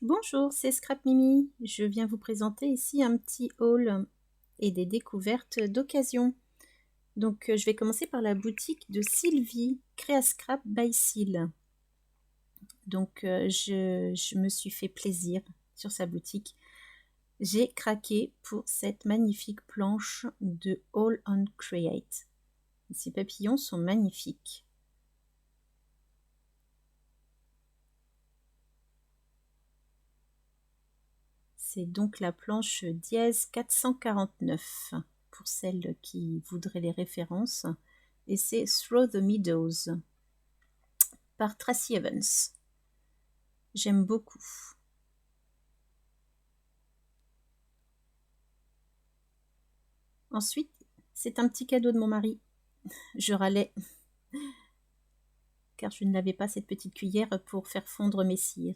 Bonjour, c'est Scrap Mimi. Je viens vous présenter ici un petit haul et des découvertes d'occasion. Donc, je vais commencer par la boutique de Sylvie, Créascrap by Syl. Donc, je me suis fait plaisir sur sa boutique. J'ai craqué pour cette magnifique planche de All on Create. Ces papillons sont magnifiques. C'est donc la planche dièse 449 pour celles qui voudraient les références. Et c'est Through the Meadows par Tracy Evans. J'aime beaucoup. Ensuite, c'est un petit cadeau de mon mari. Je râlais car je n'avais pas cette petite cuillère pour faire fondre mes cires.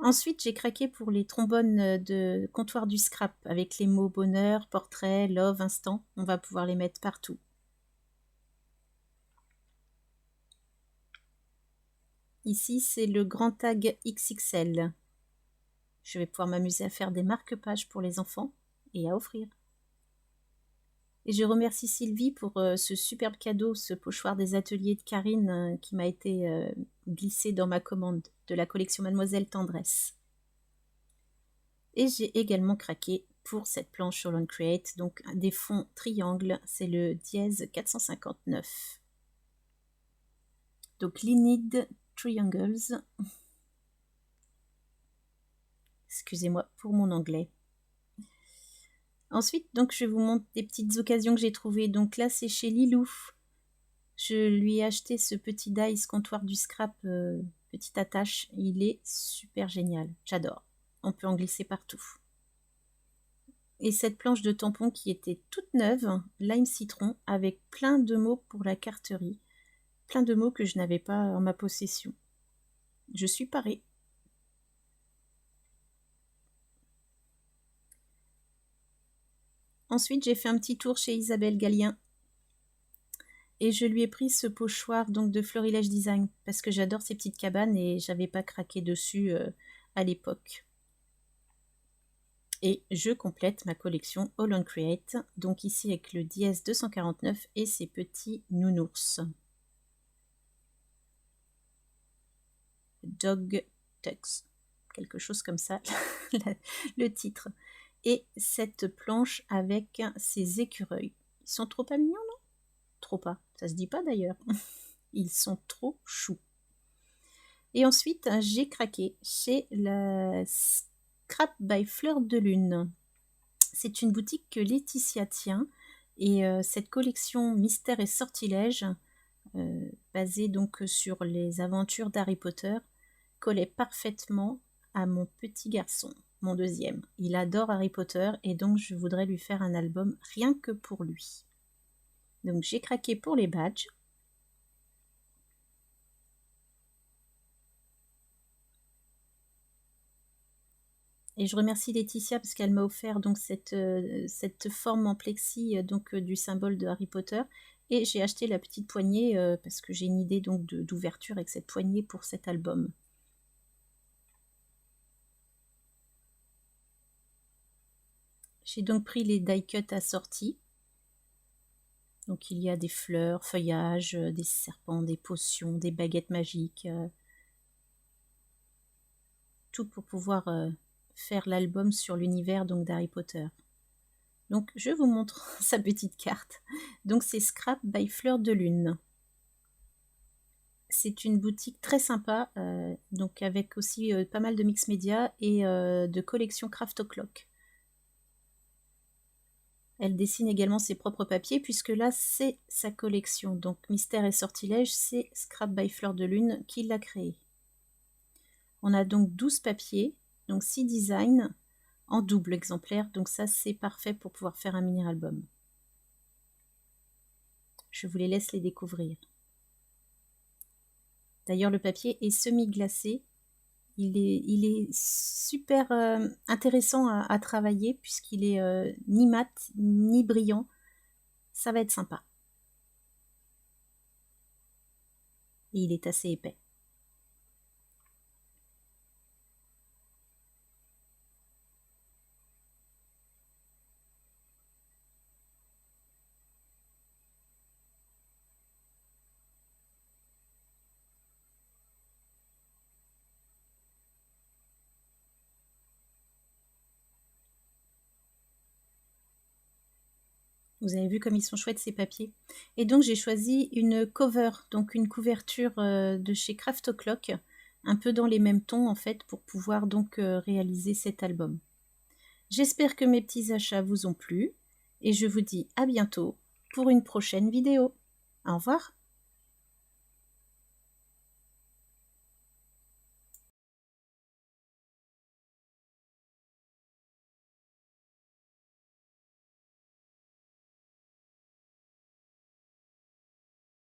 Ensuite, j'ai craqué pour les trombones de comptoir du scrap avec les mots bonheur, portrait, love, instant. On va pouvoir les mettre partout. Ici, c'est le grand tag XXL. Je vais pouvoir m'amuser à faire des marque-pages pour les enfants et à offrir. Et je remercie Sylvie pour ce superbe cadeau, ce pochoir des ateliers de Karine qui m'a été glissé dans ma commande de la collection Mademoiselle Tendresse. Et j'ai également craqué pour cette planche sur All Create, donc des fonds triangles, c'est le dièse 459. Donc Linid Triangles. Excusez-moi pour mon anglais. Ensuite, donc, je vous montre des petites occasions que j'ai trouvées. Donc là, c'est chez Lilou. Je lui ai acheté ce petit dice comptoir du scrap, petite attache. Il est super génial. J'adore. On peut en glisser partout. Et cette planche de tampon qui était toute neuve, lime citron, avec plein de mots pour la carterie. Plein de mots que je n'avais pas en ma possession. Je suis parée. Ensuite, j'ai fait un petit tour chez Isabelle Gallien. Et je lui ai pris ce pochoir donc de Florilège Design parce que j'adore ces petites cabanes et j'avais pas craqué dessus à l'époque. Et je complète ma collection All on Create, donc ici avec le dièse 249 et ses petits nounours. Dog Tux, quelque chose comme ça, le titre. Et cette planche avec ces écureuils. Ils sont trop pas mignons, non? Trop pas, ça se dit pas d'ailleurs. Ils sont trop choux. Et ensuite, j'ai craqué chez la Scrap by Fleur de Lune. C'est une boutique que Laetitia tient et cette collection Mystère et Sortilèges, basée donc sur les aventures d'Harry Potter, collait parfaitement à mon petit garçon, mon deuxième. Il adore Harry Potter et donc je voudrais lui faire un album rien que pour lui. Donc j'ai craqué pour les badges. Et je remercie Laetitia parce qu'elle m'a offert donc cette forme en plexi du symbole de Harry Potter. Et j'ai acheté la petite poignée parce que j'ai une idée donc d'ouverture avec cette poignée pour cet album. J'ai donc pris les die cuts assortis. Donc il y a des fleurs, feuillages, des serpents, des potions, des baguettes magiques. Tout pour pouvoir faire l'album sur l'univers donc d'Harry Potter. Donc je vous montre sa petite carte. Donc c'est Scrap by Fleur de Lune. C'est une boutique très sympa, donc avec aussi pas mal de mix média et de collections Craft O'Clock. Elle dessine également ses propres papiers puisque là c'est sa collection. Donc Mystère et Sortilège, c'est Scrap by Fleur de Lune qui l'a créé. On a donc 12 papiers, donc 6 designs en double exemplaire. Donc ça c'est parfait pour pouvoir faire un mini-album. Je vous les laisse les découvrir. D'ailleurs le papier est semi-glacé. Il est super intéressant à travailler puisqu'il est ni mat ni brillant. Ça va être sympa. Et il est assez épais. Vous avez vu comme ils sont chouettes ces papiers. Et donc j'ai choisi une cover, donc une couverture de chez Craft O'Clock, un peu dans les mêmes tons en fait, pour pouvoir donc réaliser cet album. J'espère que mes petits achats vous ont plu et je vous dis à bientôt pour une prochaine vidéo. Au revoir.